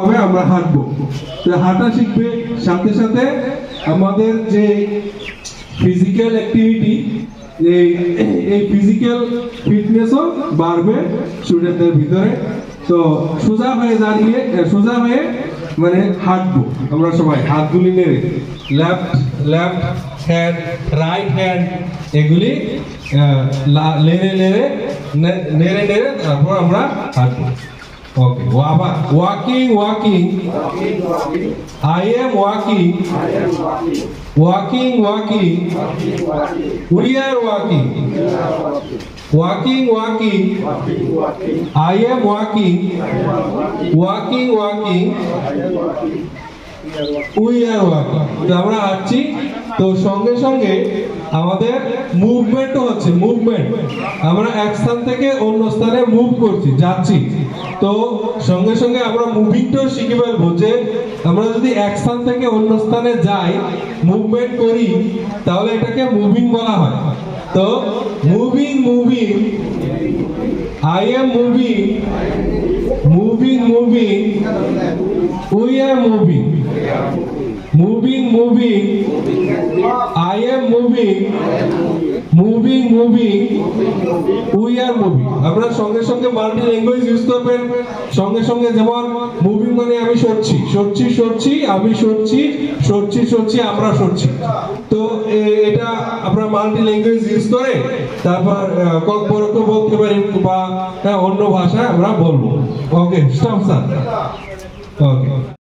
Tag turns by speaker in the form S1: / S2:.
S1: আমরা হাঁটবো, তো হাঁটা শিখবে, সাথে সাথে আমাদের যে ফিজিক্যাল অ্যাক্টিভিটি, এই ফিজিক্যাল ফিটনেসও বাড়বে স্টুডেন্টদের ভিতরে। তো সোজা হয়ে দাঁড়িয়ে, সোজা হয়ে মানে হাঁটবো আমরা সবাই, হাতগুলি নেড়ে, left left hand, right hand, এগুলি নেড়ে নেড়ে নেড়ে নেড়ে তারপর আমরা হাঁটবো। ওকে, আবার walking walking, I am walking, walking walking, we are walking, walking walking, I am walking, walking walking, we are walking। তো আমরা হাঁটছি, তো সঙ্গে সঙ্গে আমাদের মুভমেন্টও হচ্ছে, মুভমেন্ট, আমরা এক স্থান থেকে অন্য স্থানে মুভ করছি, যাচ্ছি। তো সঙ্গে সঙ্গে আমরা মুভিংটাও শিখে ফেলবো, যে আমরা যদি এক স্থান থেকে অন্য স্থানে যাই, মুভমেন্ট করি, তাহলে এটাকে মুভিং বলা হয়। তো moving moving, I am moving, moving moving, we are moving, moving moving, I am moving, moving moving, we are moving। আপনারা সঙ্গে সঙ্গে মাল্টি ল্যাঙ্গুয়েজ ইউজ করবেন, সঙ্গে সঙ্গে, যেমন মুভিং মানে আমি সরছি সরছি সরছি, আমি সরছি সরছি সরছি, আমরা সরছি। তো এটা আপনারা মাল্টি ল্যাঙ্গুয়েজ ইউজ করে তারপর ককবরক বলতে পারেন, বা অন্য ভাষায় আমরা বলবো। ওকে, স্টপ স্যার। ওকে।